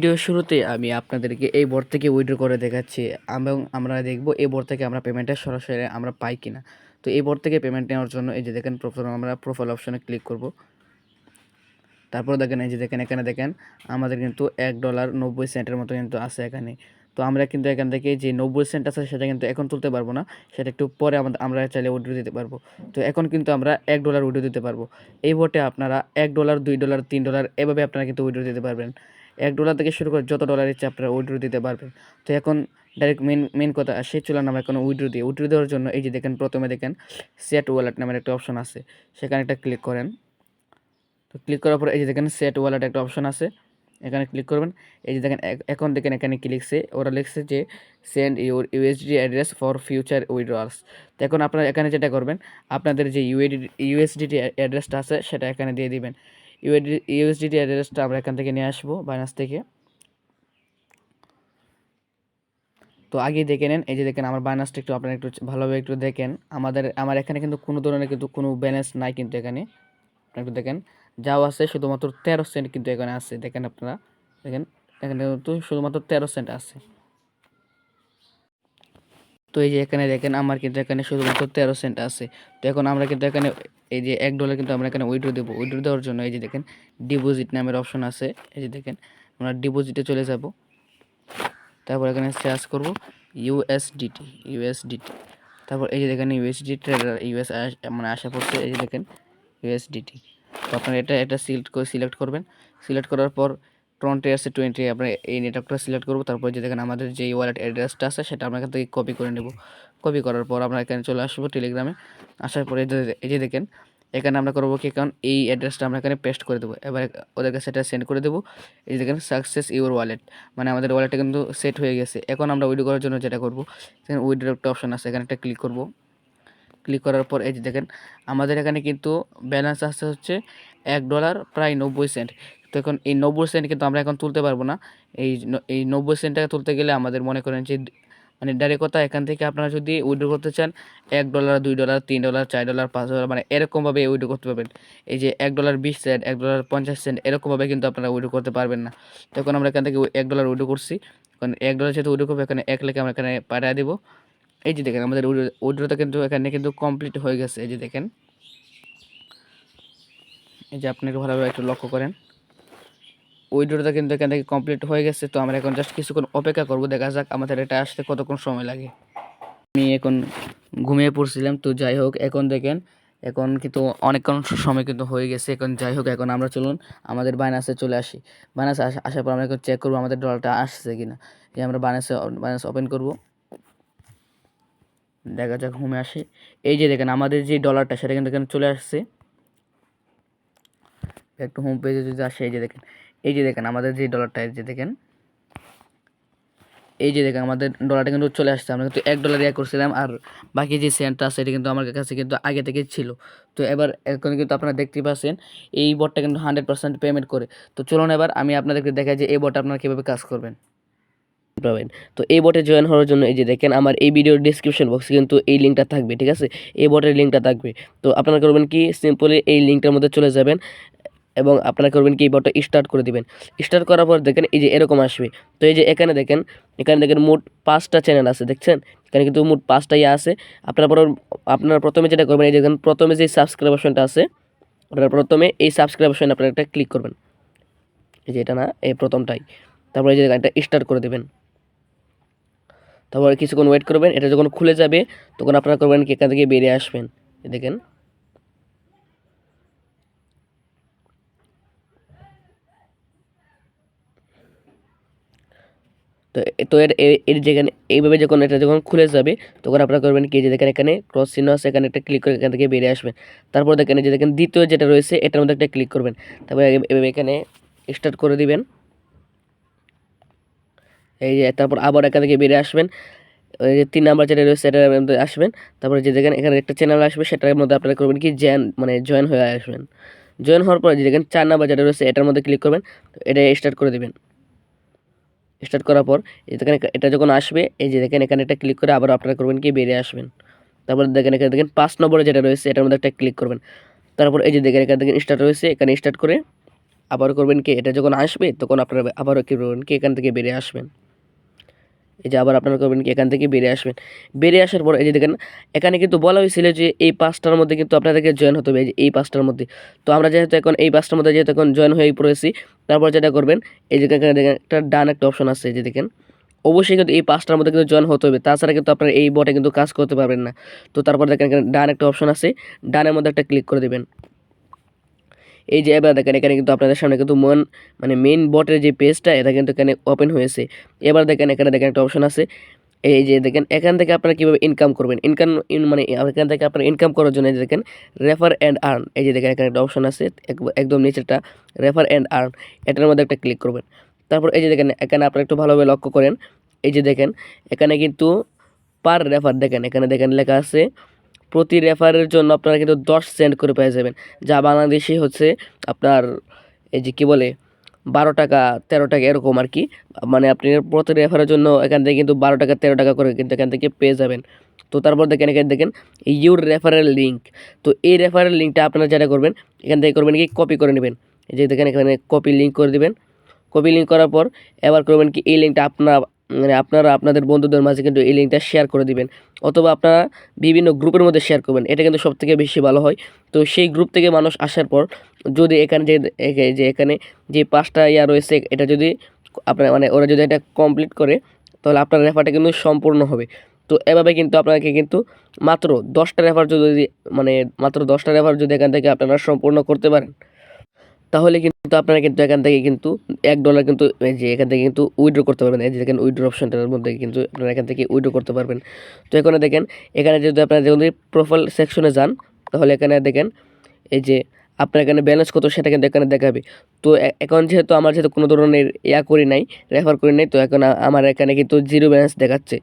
ভিডিওর শুরুতে আমি আপনাদেরকে এই বোর্ড থেকে উইথড্র করে দেখাচ্ছি এবং আমরা দেখব এই বোর্ড থেকে আমরা পেমেন্টটা সরাসরি আমরা পাই কিনা। তো এই বোর্ড থেকে পেমেন্ট নেওয়ার জন্য এই যে দেখেন প্রথমে আমরা প্রোফাইল অপশনে ক্লিক করব। তারপর দেখেন এই যে দেখেন এখানে দেখেন আমাদের কিন্তু $1.90 মতো কিন্তু আছে এখানে। তো আমরা কিন্তু এখান থেকে যে 90 সেন্ট আছে সেটা কিন্তু এখন তুলতে পারবো না, সেটা একটু পরে আমরা চাইলে উইথড্র দিতে পারবো। তো এখন কিন্তু আমরা $1 উইথড্র দিতে পারবো। এই বোর্ডে আপনারা $1, $2, $3 এভাবে আপনারা কিন্তু উইথড্র দিতে পারবেন। $1 থেকে শুরু করে যত ডলার ইচ্ছে আপনারা উইথড্র দিতে পারবেন। তো এখন ডাইরেক্ট মেন কথা আসে, চলুন আমরা এখন উইথড্র দেওয়ার জন্য এই যে দেখেন প্রথমে দেখেন সেট ওয়ালেট নামের একটা অপশন আছে, সেখানে একটা ক্লিক করেন। তো ক্লিক করার পর এই যে দেখেন সেট ওয়ালেট একটা অপশন আছে, এখানে ক্লিক করবেন। এই যে দেখেন এখন দেখেন এখানে কি লিখছে, ওরা লিখছে যে send your USD address for future withdrawals. তো এখন আপনারা এখানে যেটা করবেন, আপনাদের যে ইউএসডিটি অ্যাড্রেসটা আছে সেটা এখানে দিয়ে দিবেন। ইউএসডিটি অ্যাড্রেসটা আমরা এখান থেকে নিয়ে আসবো বাইনান্স থেকে। তো আগেই দেখে নেন, এই যে দেখেন আমার বাইনান্সটা একটু আপনারা একটু ভালোভাবে একটু দেখেন। আমার এখানে কিন্তু কোনো ধরনের কিন্তু কোনো ব্যালেন্স নাই, কিন্তু এখানে একটু দেখেন যাও আছে শুধুমাত্র 13 সেন্ট কিন্তু এখানে আছে। দেখেন আপনারা দেখেন এখানে কিন্তু শুধুমাত্র 13 সেন্ট আছে। তো এই যে এখানে দেখেন আমার কিন্তু এখানে শুধুমাত্র 13 সেন্ট আছে। তো এখন আমরা কিন্তু এখানে এই যে $1 কিন্তু আমরা এখানে উইথড্র দেবো। উইথড্র দেওয়ার জন্য এই যে দেখেন ডিপোজিট নামের অপশন আছে, এই যে দেখেন আমরা ডিপোজিটে চলে যাব। তারপর এখানে সার্চ করব ইউএসডিটি। তারপর এই যে দেখেন ইউএসডি ট্রেডার মানে আশা করছে, এই যে দেখেন ইউএসডিটি। তো আপনারা এটা সিলেক্ট করবেন। সিলেক্ট করার পর TronTS20 আমরা এই নেটওয়ার্কটা সিলেক্ট করব। তারপর যে দেখেন আমাদের যে ওয়ালেট অ্যাড্রেসটা আছে সেটা আমরা এখান থেকে কপি করে নেব। কপি করার পর আমরা এখানে চলে আসবো টেলিগ্রামে। আসার পরে এই যে দেখেন এখানে আমরা করবো কি, কারণ এই অ্যাড্রেসটা আমরা এখানে পেস্ট করে দেবো। এবার ওদের কাছে সেটা সেন্ড করে দেবো। এই যে দেখেন সাকসেস ইউর ওয়ালেট, মানে আমাদের ওয়ালেটটা কিন্তু সেট হয়ে গেছে। এখন আমরা উইথড্র করার জন্য যেটা করবো, এখানে উইথড্র একটা অপশন আছে, এখানে একটা ক্লিক করব। ক্লিক করার পর এই যে দেখেন আমাদের এখানে কিন্তু ব্যালেন্স আসছে হচ্ছে $1 প্রায় 90 সেন্ট। তো এখন এই 90 সেন্ট কিন্তু আমরা এখন তুলতে পারবো না। এই 90 সেন্ট টাকা তুলতে গেলে আমাদের মনে করেন যে মানে ডাইরেক্ট কথা, এখান থেকে আপনারা যদি উইথড্র করতে চান $1, $2, $3, $4, $5 মানে এরকমভাবে উইথড্র করতে পারবেন। এই যে $1 20 সেন্ট, $1 50 সেন্ট এরকমভাবে কিন্তু আপনারা উইথড্র করতে পারবেন না। তখন আমরা এখান থেকে $1 উইথড্র করছি, কারণ $1 যেহেতু উইথড্র করবো এখানে 1 লিখে আমরা এখানে পাঠিয়ে দেবো। এই যে দেখেন আমাদের উইথড্রটা কিন্তু এখানে কিন্তু কমপ্লিট হয়ে গেছে। এই যে দেখেন, এই যে আপনি একটু ভালোভাবে একটু লক্ষ্য করেন, উইথড্রটা কিন্তু এখান থেকে কমপ্লিট হয়ে গেছে। তো আমরা এখন জাস্ট কিছুক্ষণ অপেক্ষা করব, দেখা যাক আমাদের এটা আসতে কতক্ষণ সময় লাগে। আমি এখন ঘুমিয়ে পড়ছিলাম, তো যাই হোক এখন দেখেন এখন কিন্তু অনেকক্ষণ সময় কিন্তু হয়ে গেছে। এখন যাই হোক এখন আমরা চলুন আমাদের বাইনান্সে চলে আসি। বাইনান্সে আসার পর আমরা এখন চেক করবো আমাদের ডলারটা আসছে কিনা। এই আমরা বাইনান্স ওপেন করব, দেখা যাক হোমে আসি। এই যে দেখেন আমাদের যে ডলারটা সেটা কিন্তু এখানে চলে আসছে। একটু হোম পেজে যদি আসে, এই যে দেখেন আমাদের যে ডলারটা, এই যে দেখেন আমাদের ডলারটা কিন্তু চলে আসছে। আমরা কিন্তু $1 ইয়ে করছিলাম, আর বাকি যে সেন্টটা আছে এটা কিন্তু আমার কাছে কিন্তু আগে থেকে ছিল। তো এখন কিন্তু আপনারা দেখতে পাচ্ছেন এই বটটা কিন্তু 100% পেমেন্ট করে। তো চলুন এবার আমি আপনাদেরকে দেখাই যে এই বটটা আপনারা কীভাবে কাজ করবেন পাবেন। তো এই বটে জয়েন হওয়ার জন্য এই যে দেখেন আমার এই ভিডিওর ডিসক্রিপশন বক্সে কিন্তু এই লিঙ্কটা থাকবে, ঠিক আছে? এই বটের লিঙ্কটা থাকবে। তো আপনারা করবেন কি, সিম্পলি এই লিঙ্কটার মধ্যে চলে যাবেন এবং আপনারা করবেন কি, এই বটটা স্টার্ট করে দিবেন। স্টার্ট করার পর দেখেন এই যে এরকম আসবে। তো এই যে এখানে দেখেন মোট 5টা চ্যানেল আছে, দেখছেন? এখানে কিন্তু মোট 5টা ইয়ে আছে। আপনারা প্রথমে যেটা করবেন, এই দেখেন প্রথমে যে সাবস্ক্রাইব অপশনটা আছে, আপনারা প্রথমে এই সাবস্ক্রাইব অপশনে আপনারা একটা ক্লিক করবেন। এই যে এটা না, এই প্রথমটাই। তারপরে এই যে এটা স্টার্ট করে দেবেন। তারপরে কিছুক্ষণ ওয়েট করবেন। এটা যখন খুলে যাবে তখন আপনারা করবেন কি, এখান থেকে বেরিয়ে আসবেন। দেখেন তো তো এর যেখানে এইভাবে এটা যখন খুলে যাবে তখন আপনারা করবেন কি, যে দেখেন এখানে ক্রস চিহ্ন আছে, এখানে একটা ক্লিক করে এখান থেকে বেরিয়ে আসবেন। তারপর দেখেন এই যে দেখেন দ্বিতীয় যেটা রয়েছে এটার মধ্যে একটা ক্লিক করবেন। তারপরে এভাবে এখানে স্টার্ট করে দিবেন। এই যে তারপর আবার এখান থেকে বেরিয়ে আসবেন। ওই যে 3 নাম্বার যেটা রয়েছে এটার মধ্যে আসবেন। তারপরে যে দেখেন এখানে একটা চ্যানেল আসবে, সেটার মধ্যে আপনারা করবেন কি, জয়েন হয়ে আসবেন। জয়েন হওয়ার পর যে দেখেন 4 নাম্বার যেটা রয়েছে এটার মধ্যে ক্লিক করবেন। এটা স্টার্ট করে দিবেন। স্টার্ট করার পর এই দেখেন এটা যখন আসবে, এই যে দেখেন এখানে একটা ক্লিক করে আবার আপনারা করবেন কি, বেরিয়ে আসবেন। তারপর দেখেন এখানে দেখেন 5 নম্বরে যেটা রয়েছে এটার মধ্যে একটা ক্লিক করবেন। তারপর এই যে দেখেন এখানে দেখেন স্টার্ট রয়েছে, এখানে স্টার্ট করে আবার করবেন কি, এটা যখন আসবে তখন আপনারা আবারও কী করবেন কি, এখান থেকে বেরিয়ে আসবেন। এই যে আবার আপনারা করবেন কি, এখান থেকে বেরিয়ে আসবেন। বেরিয়ে আসার পর এই যে দেখেন এখানে কিন্তু বলা হয়েছিল যে এই 5টার মধ্যে কিন্তু আপনাদেরকে জয়েন হতে হবে, এই 5টার মধ্যে। তো আমরা যেহেতু এখন এই 5টার মধ্যে যেহেতু এখন জয়েন হয়ে পড়েছি, তারপর যেটা করবেন এই যে এখানে দেখেন একটা ডান একটা অপশন আছে, এই যে দেখেন অবশ্যই কিন্তু এই 5টার মধ্যে কিন্তু জয়েন হতে হবে, তাছাড়া কিন্তু আপনার এই বটে কিন্তু কাজ করতে পারবেন না। তো তারপর দেখেন এখানে ডান একটা অপশন আছে, ডানের মধ্যে একটা ক্লিক করে দেবেন। এই যে এবার দেখেন এখানে কিন্তু আপনাদের সামনে কিন্তু মেইন বটের যে পেজটা এটা কিন্তু এখানে ওপেন হয়েছে। এবার দেখেন এখানে দেখেন একটা অপশন আছে, এই যে দেখেন এখান থেকে আপনারা কীভাবে ইনকাম করবেন, এখান থেকে আপনারা ইনকাম করার জন্য এই যে দেখেন রেফার অ্যান্ড আর্ন, এই যে দেখেন এখানে একটা অপশন আছে একদম নিচেরটা, রেফার অ্যান্ড আর্ন, এটার মধ্যে একটা ক্লিক করবেন। তারপর এই যে দেখেন এখানে আপনারা একটু ভালোভাবে লক্ষ্য করেন, এই যে দেখেন এখানে কিন্তু পার রেফার দেখেন এখানে দেখেন লেখা আছে প্রতি রেফারের জন্য আপনারা কিন্তু 10 সেন্ট করে পেয়ে যাবেন, যা বাংলাদেশে হচ্ছে আপনার এই যে কী বলে 12 টাকা 13 টাকা এরকম আর কি। মানে আপনি প্রতি রেফারের জন্য এখান থেকে কিন্তু 12 টাকা 13 টাকা করে কিন্তু এখান থেকে পেয়ে যাবেন। তো তারপর দেখেন এখানে দেখেন ইউর রেফারেল লিঙ্ক, তো এই রেফারেল লিঙ্কটা আপনারা যেটা করবেন এখান থেকে করবেন কি কপি করে নেবেন, এই যে দেখেন এখানে কপি লিঙ্ক করে দিবেন। কপি লিঙ্ক করার পর এবার করবেন কি এই লিঙ্কটা আপনারা আপনাদের বন্ধুদের মাঝে কিন্তু এই লিঙ্কটা শেয়ার করে দিবেন, অথবা আপনারা বিভিন্ন গ্রুপের মধ্যে শেয়ার করবেন, এটা কিন্তু সবথেকে বেশি ভালো হয়। তো সেই গ্রুপ থেকে মানুষ আসার পর যদি এখানে যে এখানে যে 5টা রয়েছে এটা যদি আপনার ওরা যদি এটা কমপ্লিট করে তাহলে আপনার রেফারটা কিন্তু সম্পূর্ণ হবে। তো এভাবে কিন্তু আপনাকে কিন্তু মাত্র 10টা রেফার যদি মাত্র 10টা রেফার যদি এখান থেকে আপনারা সম্পূর্ণ করতে পারেন, তাহলে কিন্তু আপনারা কিন্তু এখান থেকে কিন্তু $1 কিন্তু এই যে এখান থেকে কিন্তু উইথড্র করতে পারবেন। এই যে দেখেন উইথড্র অপশনটার মধ্যে কিন্তু আপনারা এখান থেকে উইথড্র করতে পারবেন। তো এখানে দেখেন এখানে যদি আপনারা যদি প্রোফাইল সেকশনে যান তাহলে এখানে দেখেন এই যে আপনার এখানে ব্যালেন্স কত সেটা কিন্তু এখানে দেখাবে। তো এখন যেহেতু আমার কোনো ধরনের করি নাই, রেফার করি নাই, তো এখন আমার এখানে কিন্তু 0 ব্যালেন্স দেখাচ্ছে।